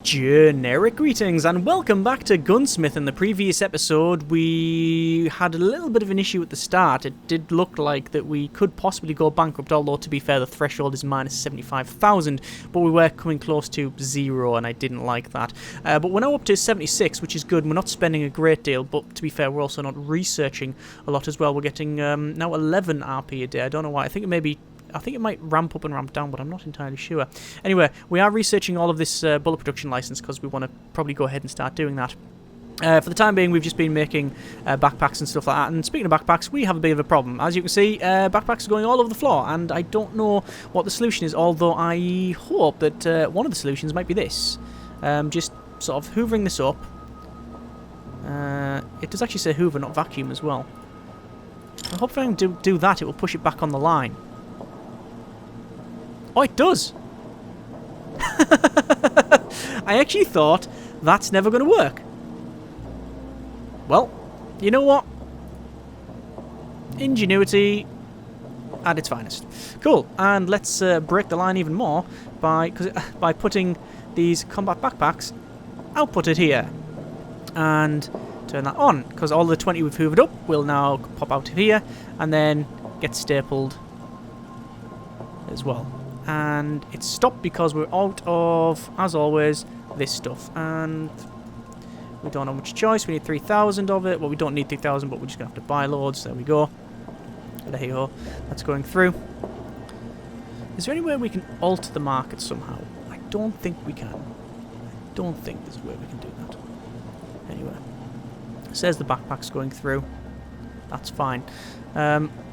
Generic greetings and welcome back to Gunsmith. In the previous episode we had a little bit of an issue at the start. It did look like that we could possibly go bankrupt, although to be fair the threshold is minus 75,000, but we were coming close to zero and I didn't like that. But we're now up to 76, which is good. We're not spending a great deal, but to be fair we're also not researching a lot as well. We're getting now 11 RP a day. I don't know why. I think it might ramp up and ramp down, but I'm not entirely sure. Anyway, we are researching all of this bullet production license because we want to probably go ahead and start doing that. For the time being, we've just been making backpacks and stuff like that. And speaking of backpacks, we have a bit of a problem. As you can see, backpacks are going all over the floor, and I don't know what the solution is, although I hope that one of the solutions might be this. Just sort of hoovering this up. It does actually say hoover, not vacuum as well. I hope if I can do that, it will push it back on the line. Oh, it does! I actually thought that's never going to work. Well, you know what? Ingenuity at its finest. Cool, and let's break the line even more by putting these combat backpacks outputted here. And turn that on, because all the 20 we've hoovered up will now pop out of here and then get stapled as well. And it's stopped because we're out of, as always, this stuff. And we don't have much choice. We need 3,000 of it. Well, we don't need 3,000, but we're just going to have to buy loads. There we go. There you go. That's going through. Is there any way we can alter the market somehow? I don't think we can. I don't think there's a way we can do that. Anyway. It says the backpack's going through. That's fine.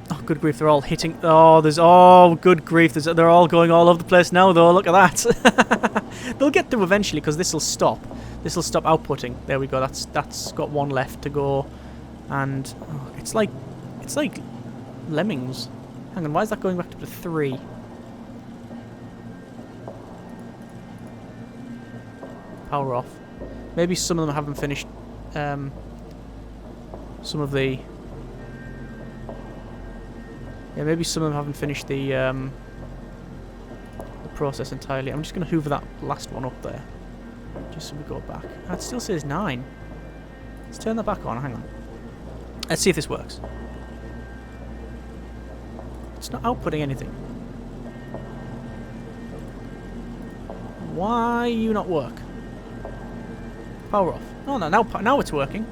Oh, good grief, they're all hitting. Oh, good grief. They're all going all over the place now, though. Look at that. They'll get through eventually, because this will stop. This will stop outputting. There we go. That's got one left to go. And oh, it's like lemmings. Hang on, why is that going back to the 3? Power off. Maybe some of them haven't finished some of the... Yeah, maybe some of them haven't finished the process entirely. I'm just going to hoover that last one up there. Just so we go back. It still says 9. Let's turn that back on. Hang on. Let's see if this works. It's not outputting anything. Why you not work? Power off. Oh no, now it's working.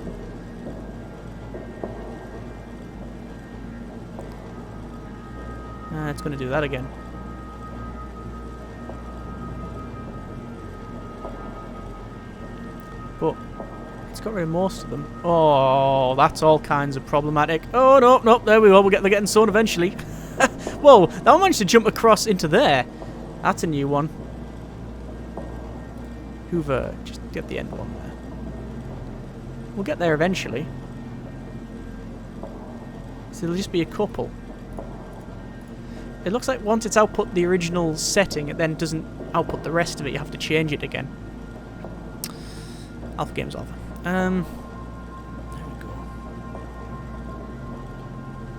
It's going to do that again. But it's got rid of most of them. Oh, that's all kinds of problematic. Oh, no, there we go. They're getting sown eventually. Whoa, that one managed to jump across into there. That's a new one. Hoover, just get the end one there. We'll get there eventually. So there'll just be a couple. It looks like once it's output the original setting, it then doesn't output the rest of it. You have to change it again. Alpha Games Alpha. There we go.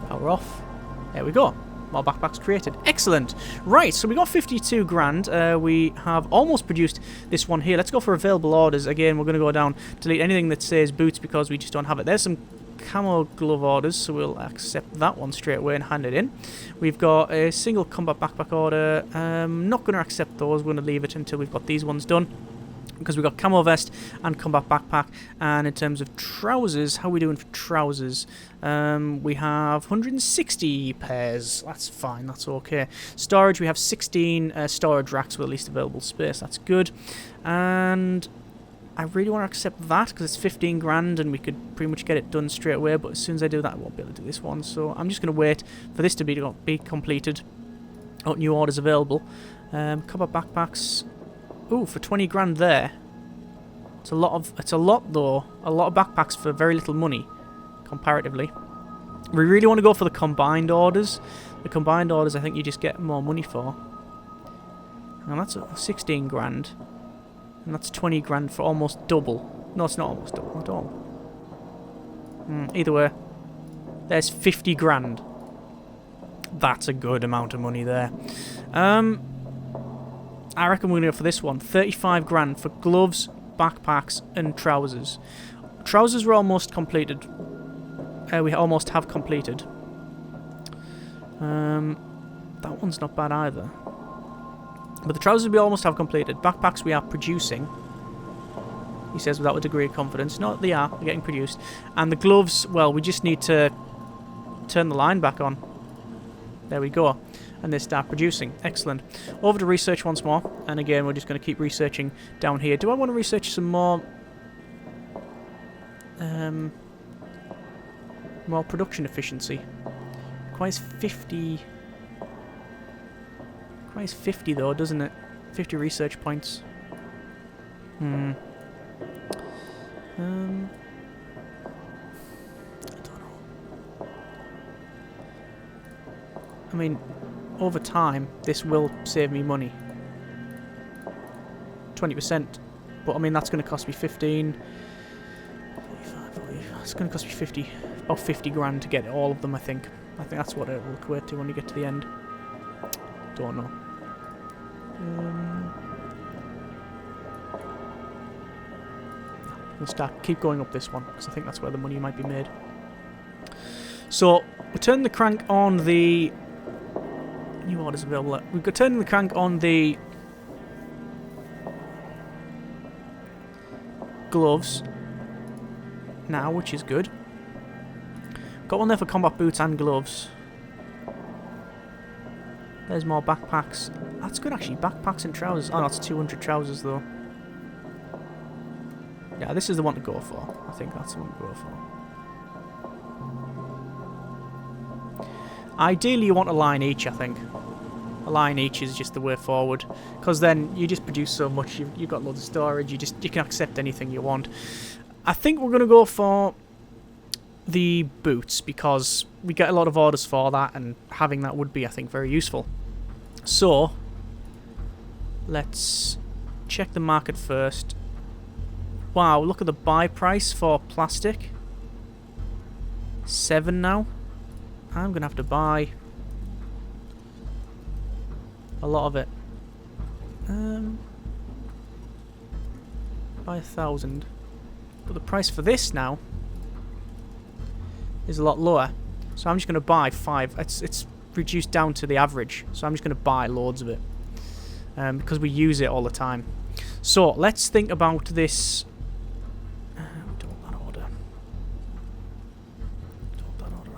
Power off. There we go. More backpacks created. Excellent. Right, so we got 52 grand. We have almost produced this one here. Let's go for available orders. Again, we're going to go down, delete anything that says boots because we just don't have it. There's some camo glove orders, so we'll accept that one straight away and hand it in. We've got a single combat backpack order. Not going to accept those. We're going to leave it until we've got these ones done, because we've got camo vest and combat backpack. And in terms of trousers, how are we doing for trousers? We have 160 pairs. That's fine. That's okay. Storage, we have 16 storage racks with at least available space. That's good. And I really want to accept that because it's 15 grand and we could pretty much get it done straight away, but as soon as I do that I won't be able to do this one, so I'm just going to wait for this to be completed. Oh, new orders available. Combat backpacks. Ooh, for 20 grand there. It's a lot though. A lot of backpacks for very little money comparatively. We really want to go for the combined orders. The combined orders I think you just get more money for. And that's 16 grand. And that's 20 grand for almost double. No, it's not almost double at all. Either way, there's 50 grand. That's a good amount of money there. I reckon we're going to go for this one. 35 grand for gloves, backpacks, and trousers. Trousers were almost completed. We almost have completed. That one's not bad either. But the trousers we almost have completed. Backpacks we are producing. He says without a degree of confidence. No, they are. They're getting produced. And the gloves, well, we just need to turn the line back on. There we go. And they start producing. Excellent. Over to research once more. And again, we're just going to keep researching down here. Do I want to research some more... more production efficiency? Requires 50... Requires 50 though, doesn't it? 50 research points. I don't know. I mean, over time, this will save me money. 20%. But I mean, that's going to cost me 15... 45, 40, it's going to cost me 50... About 50 grand to get all of them, I think. I think that's what it will equate to when you get to the end. Don't know. We'll keep going up this one, because I think that's where the money might be made. So, we turn the crank on the... New orders available. We've got turning the crank on the... gloves. Now, which is good. Got one there for combat boots and gloves. There's more backpacks. That's good actually, backpacks and trousers. Oh no, it's 200 trousers though. Yeah, this is the one to go for. I think that's the one to go for. Ideally you want a line each, I think. A line each is just the way forward. Because then you just produce so much, you've got loads of storage, you can accept anything you want. I think we're going to go for the boots, because we get a lot of orders for that, and having that would be, I think, very useful. So, let's check the market first. Wow, look at the buy price for plastic. 7 now. I'm going to have to buy a lot of it. Buy 1,000. But the price for this now is a lot lower. So I'm just going to buy 5. It's reduced down to the average. So I'm just going to buy loads of it. Because we use it all the time. So let's think about this. Don't want that order. Don't want that order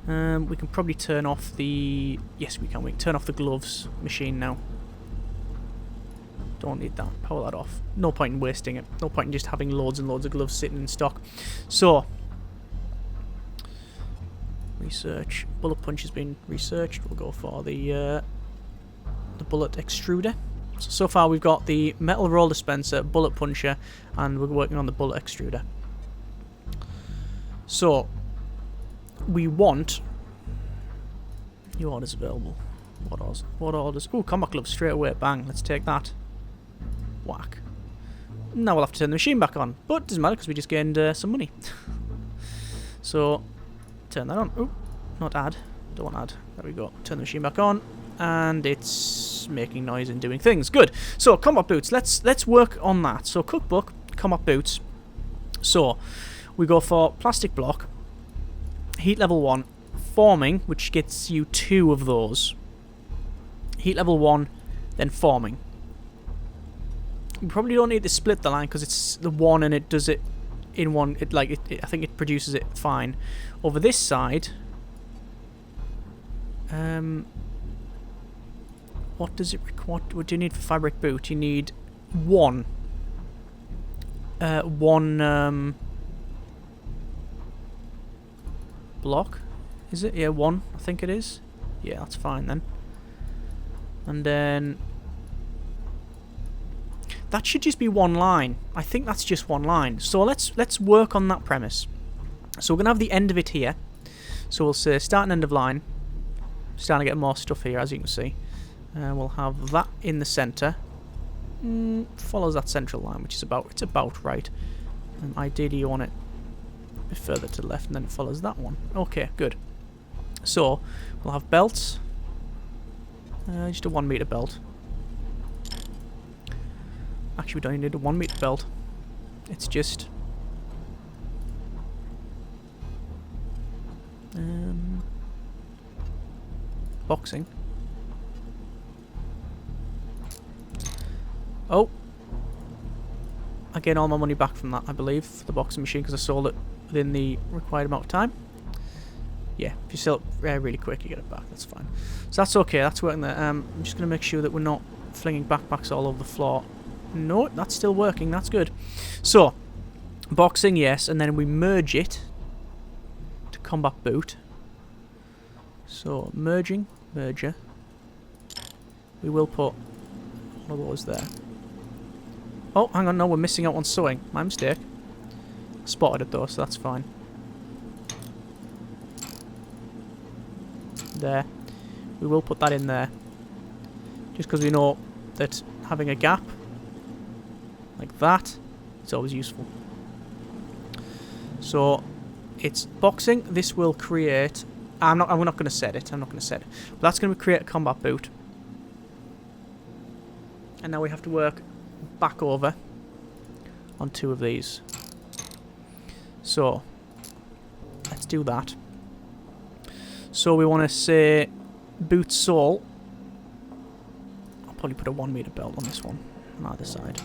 either. We can probably turn off the... Yes, we can. We can turn off the gloves machine now. Don't need that. Power that off. No point in wasting it. No point in just having loads and loads of gloves sitting in stock. So, research. Bullet punch has been researched. We'll go for the bullet extruder. So far we've got the metal roll dispenser, bullet puncher, and we're working on the bullet extruder. So, we want... New orders available. What orders? What orders? Ooh, combat gloves straight away. Bang. Let's take that. Whack. Now we'll have to turn the machine back on. But it doesn't matter because we just gained some money. So, turn that on. Ooh, not add. Don't want add. There we go. Turn the machine back on. And it's making noise and doing things. Good. So, combat boots. Let's work on that. So, cookbook, combat boots. So, we go for plastic block, heat level 1, forming, which gets you 2 of those. Heat level 1, then forming. We probably don't need to split the line because it's the 1 and it does it in one. I think it produces it fine. Over this side, what does it require? What do you need for fabric boot? You need 1. Block. Is it? Yeah, 1. I think it is. Yeah, that's fine then. And then that should just be 1 line. I think that's just 1 line. So let's work on that premise. So we're gonna have the end of it here. So we'll say start and end of line. Starting to get more stuff here, as you can see. We'll have that in the center. Follows that central line, which is about right. And ideally you want it a bit further to the left, and then it follows that one. Okay, good. So we'll have belts. Just a 1 meter belt. Actually, we don't even need a 1 meter belt. It's just... boxing. Oh! I gain all my money back from that, I believe, for the boxing machine, because I sold it within the required amount of time. Yeah, if you sell it really quick, you get it back. That's fine. So that's okay. That's working there. I'm just going to make sure that we're not flinging backpacks all over the floor. No, that's still working. That's good. So, boxing, yes, and then we merge it to combat boot. So, merger. We will put one of those there. Oh, hang on. No, we're missing out on sewing. My mistake. Spotted it though, so that's fine. There. We will put that in there. Just because we know that having a gap like that is always useful. So it's boxing. This will create... we're not going to set it. I'm not going to set it. But that's going to create a combat boot. And now we have to work back over on 2 of these. So let's do that. So we want to say boot sole. I'll probably put a 1 meter belt on this one on either side.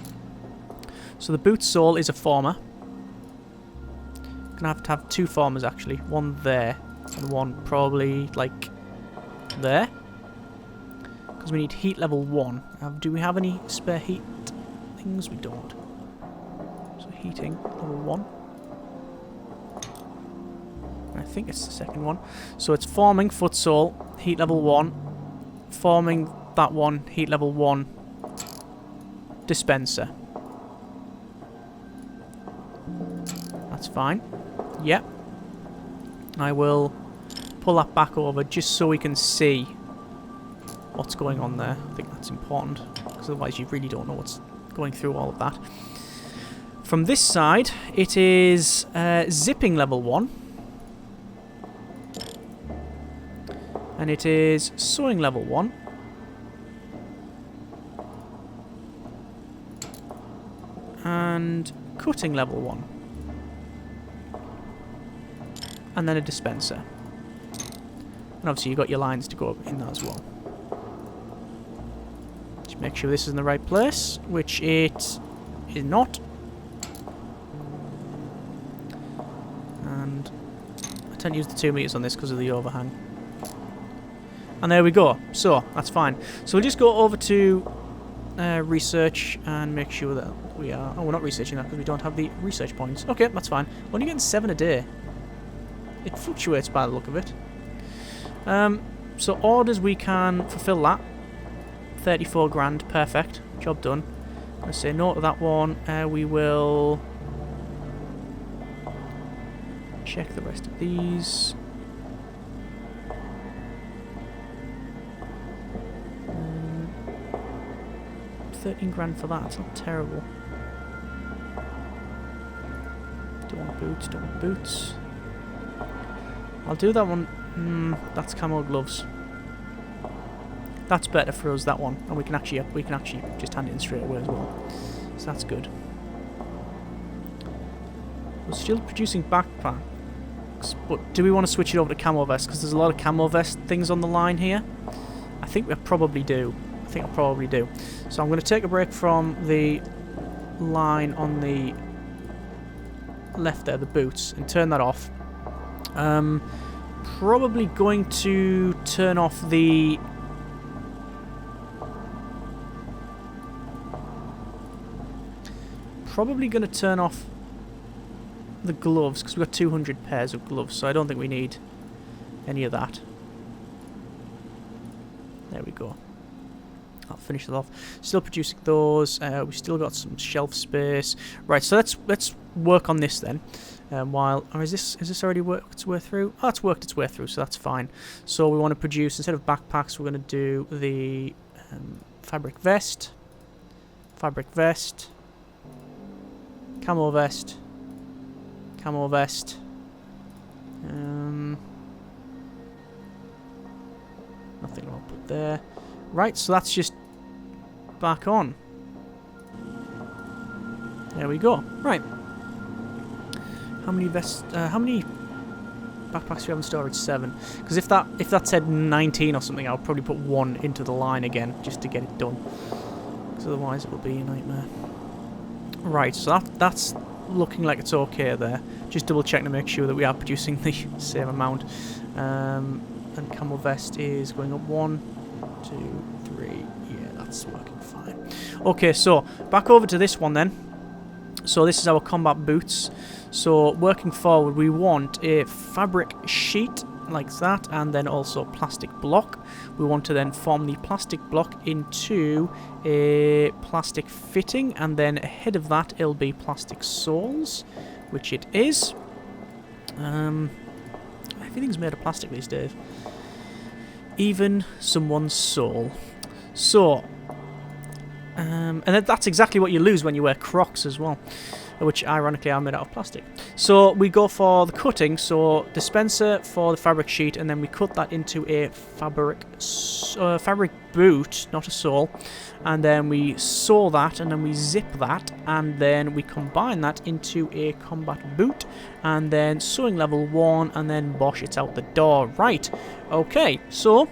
So the boot sole is a former. Gonna have to have 2 formers actually. One there and one probably like there. Because we need heat level 1. Do we have any spare heat things? We don't. So heating level 1. I think it's the second one. So it's forming foot sole, heat level 1. Forming that one, heat level 1. Dispenser. That's fine. Yep. I will pull that back over just so we can see what's going on there. I think that's important, because otherwise you really don't know what's going through all of that. From this side, it is zipping level 1. And it is sewing level 1. And cutting level 1. And then a dispenser. And obviously you've got your lines to go in that as well. Just make sure this is in the right place, which it is not. And I tend to use the 2 meters on this because of the overhang. And there we go. So, that's fine. So we'll just go over to research and make sure that we are... Oh, we're not researching that because we don't have the research points. Okay, that's fine. We're only getting 7 a day. It fluctuates by the look of it. So orders, we can fulfill that. 34 grand. Perfect. Job done. Let's say no to that one. We will check the rest of these. 13 grand for that. It's not terrible. Don't want boots. Don't want boots. I'll do that one. That's camo gloves. That's better for us. That one, and we can actually just hand it in straight away as well. So that's good. We're still producing backpacks, but do we want to switch it over to camo vest? Because there's a lot of camo vest things on the line here. I think we probably do. I probably do. So I'm going to take a break from the line on the left there, the boots, and turn that off. Probably going to turn off the... Probably going to turn off the gloves, because we've got 200 pairs of gloves, so I don't think we need any of that. There we go. I'll finish it off. Still producing those. We've still got some shelf space. Right, so let's work on this then. While, or is this already worked its way through? Oh, it's worked its way through, so that's fine. So we want to produce, instead of backpacks, we're going to do the fabric vest, camo vest, camo vest. Nothing I'll put there. Right, so that's just back on. There we go. Right. How many backpacks do we have in storage? 7. Because if that said 19 or something, I'll probably put 1 into the line again just to get it done. Because otherwise it will be a nightmare. Right, so that's looking like it's okay there. Just double check to make sure that we are producing the same amount. And camo vest is going up 1, 2, 3. Yeah, that's working fine. Okay, so back over to this one then. So this is our combat boots. So working forward, we want a fabric sheet like that, and then also plastic block. We want to then form the plastic block into a plastic fitting, and then ahead of that it'll be plastic soles, which it is. Everything's made of plastic these days, even someone's soul. So and that's exactly what you lose when you wear Crocs as well, which ironically are made out of plastic. So we go for the cutting, so dispenser for the fabric sheet, and then we cut that into a fabric boot, not a sole, and then we sew that, and then we zip that, and then we combine that into a combat boot, and then sewing level 1, and then bosh, it's out the door. Right, okay, so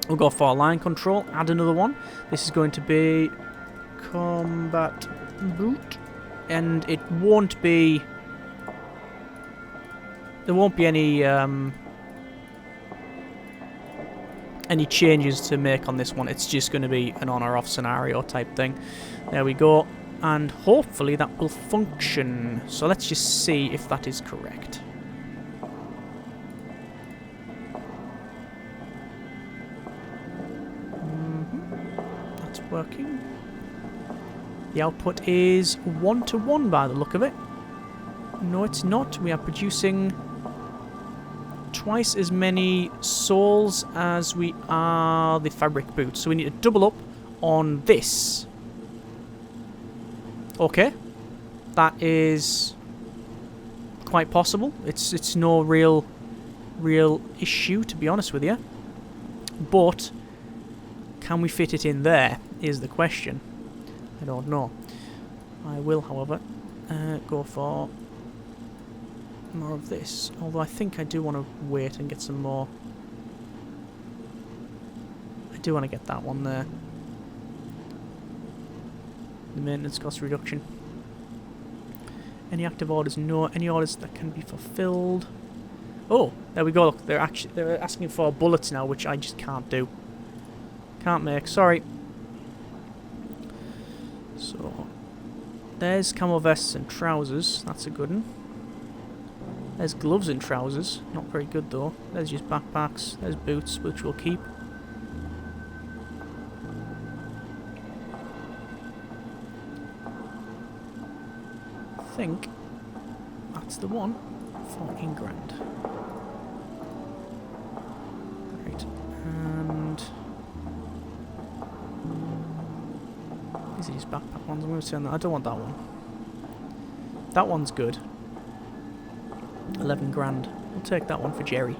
we'll go for line control, add another one. This is going to be combat boot, and it won't be, there won't be any changes to make on this one. It's just going to be an on or off scenario type thing. There we go, and hopefully that will function. So let's just see if that is correct. That's working. The output is 1-to-1 by the look of it. No, it's not. We are producing twice as many soles as we are the fabric boots. So we need to double up on this. Okay. That is quite possible. It's no real issue, to be honest with you. But can we fit it in there is the question. I don't know. I will, however, go for more of this. Although I think I do want to wait and get some more. I do want to get that one there. The maintenance cost reduction. Any active orders? No. Any orders that can be fulfilled? Oh, there we go. Look, they're asking for bullets now, which I just can't do. Can't make. Sorry. So, there's camo vests and trousers. That's a good one. There's gloves and trousers. Not very good though. There's just backpacks. There's boots, which we'll keep. I think that's the one. 14 grand. Right. And these are just backpack ones. I'm going to say on that. I don't want that one. That one's good. 11 grand. We'll take that one for Jerry.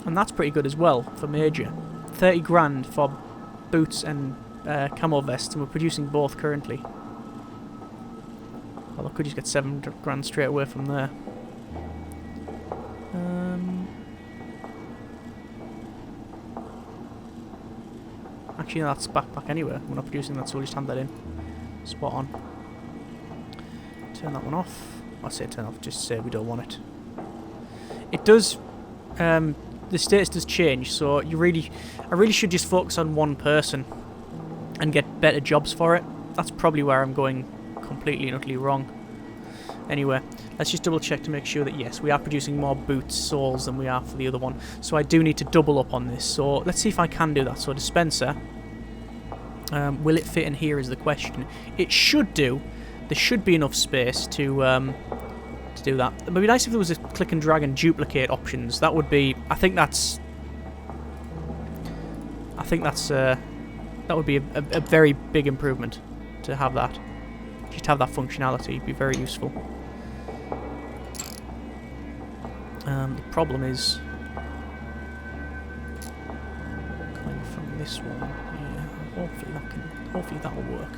And that's pretty good as well for Major. 30 grand for boots and camo vests, and we're producing both currently. Well, I could just get 7 grand straight away from there. Actually, no, that's backpack anyway. We're not producing that, so we'll just hand that in. Spot on. Turn that one off. I say turn off, just say we don't want it. It does, the status does change, so I really should just focus on one person and get better jobs for it. That's probably where I'm going completely and utterly wrong. Anyway, let's just double check to make sure that yes, we are producing more boots, soles than we are for the other one. So I do need to double up on this. So let's see if I can do that. So dispenser, will it fit in here is the question. It should do. There should be enough space to do that. It would be nice if there was a click and drag and duplicate options. That would be. I think that's. That would be a very big improvement to have that. Just have that functionality. It'd be very useful. The problem is this one. Yeah, hopefully that'll work.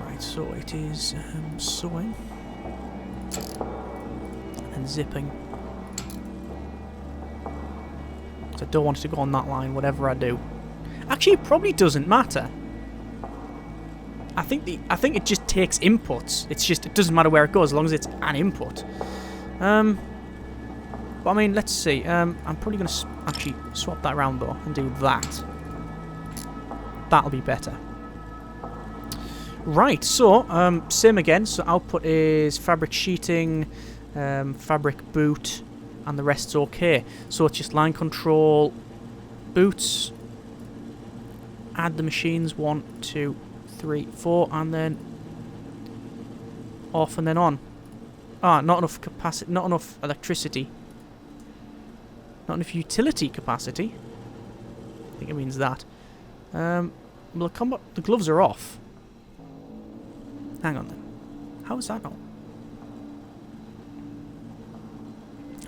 Right, so it is sewing and zipping. So I don't want it to go on that line, whatever I do. Actually, it probably doesn't matter. I think it just takes inputs. It doesn't matter where it goes as long as it's an input. But I mean, let's see. I'm probably going to actually swap that around though and do that. That'll be better. Right, so same again. So output is fabric sheeting, fabric boot, and the rest's okay. So it's just line control, boots, add the machines 1, 2, 3, 4, and then off and then on. Ah, not enough capacity, not enough electricity. Not enough utility capacity. I think it means that. Well, the gloves are off. Hang on then. How is that not?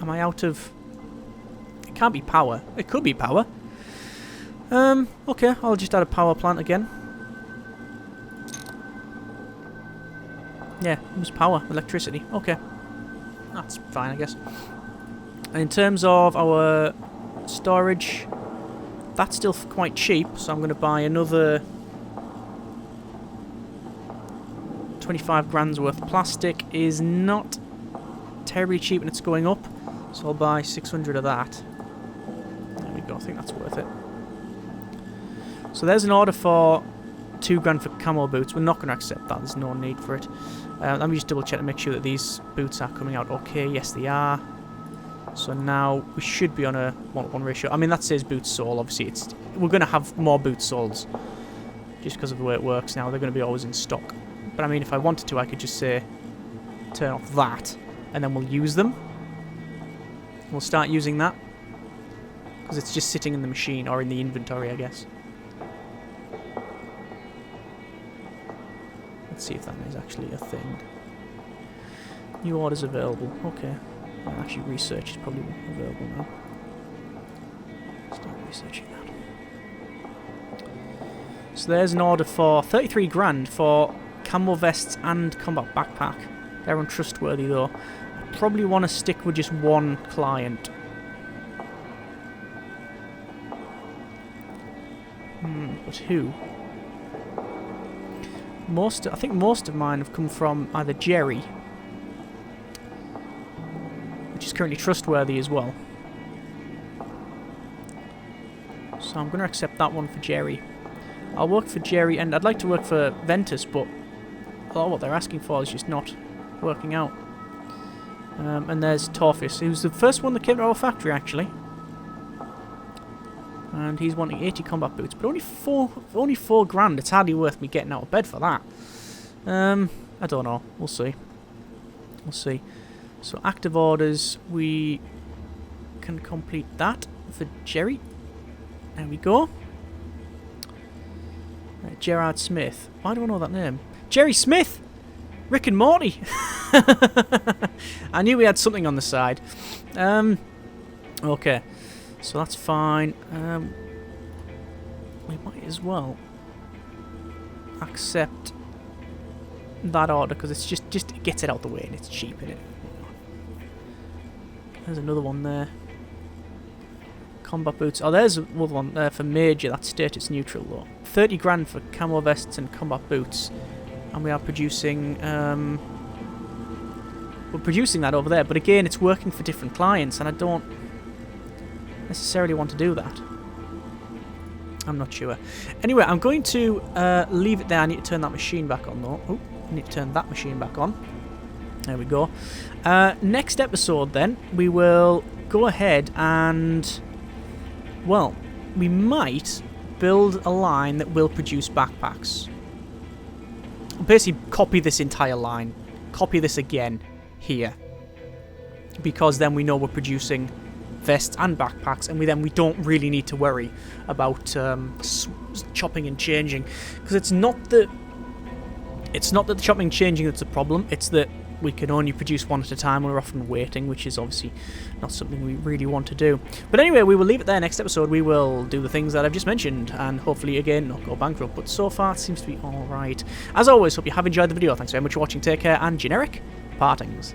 Am I out of... It can't be power. It could be power. Okay, I'll just add a power plant again. Yeah, it was power, electricity. Okay. That's fine, I guess. And in terms of our storage, that's still quite cheap, so I'm going to buy another 25 grand's worth. Plastic is not terribly cheap and it's going up, so I'll buy 600 of that. There we go, I think that's worth it. So there's an order for 2 grand for camo boots. We're not going to accept that, there's no need for it. Let me just double check to make sure that these boots are coming out okay. Yes, they are. So now we should be on a 1:1 ratio. I mean, that says boots sold. Obviously, we're going to have more boots sold just because of the way it works now. They're going to be always in stock. But I mean, if I wanted to, I could just say turn off that, and then we'll use them. We'll start using that because it's just sitting in the machine or in the inventory, I guess. Let's see if that is actually a thing. New orders available. Okay. Well, actually, research is probably available now. Start researching that. So there's an order for 33 grand for camo vests and combat backpack. They're untrustworthy though. I probably want to stick with just one client. But who? I think most of mine have come from either Jerry, which is currently trustworthy as well. So I'm going to accept that one for Jerry. I'll work for Jerry, and I'd like to work for Ventus, but a lot of what they're asking for is just not working out. And there's Torfus, who's the first one that came to our factory, actually. And he's wanting 80 combat boots, but only 4 grand. It's hardly worth me getting out of bed for that. I don't know. We'll see. We'll see. So active orders, we can complete that for Jerry. There we go. Gerard Smith. Why do I know that name? Jerry Smith! Rick and Morty! I knew we had something on the side. Okay. So that's fine. We might as well accept that order because it's just it gets it out the way and it's cheap, innit? There's another one there. Combat boots. Oh, there's another one there for Major. That's status neutral though. 30 grand for camo vests and combat boots, and we are producing. We're producing that over there, but again, it's working for different clients, and I don't necessarily want to do that. I'm not sure. Anyway, I'm going to leave it there. I need to turn that machine back on though. Oh, I need to turn that machine back on. There we go. Next episode then, we will go ahead and, well, we might build a line that will produce backpacks. Basically, copy this entire line. Copy this again here. Because then we know we're producing vests and backpacks, and we don't really need to worry about chopping and changing, because it's not the chopping and changing that's a problem. It's that we can only produce one at a time. We're often waiting, which is obviously not something we really want to do. But anyway, we will leave it there. Next episode, we will do the things that I've just mentioned, and hopefully, again, not go bankrupt. But so far, it seems to be alright. As always, hope you have enjoyed the video. Thanks very much for watching. Take care, and generic partings.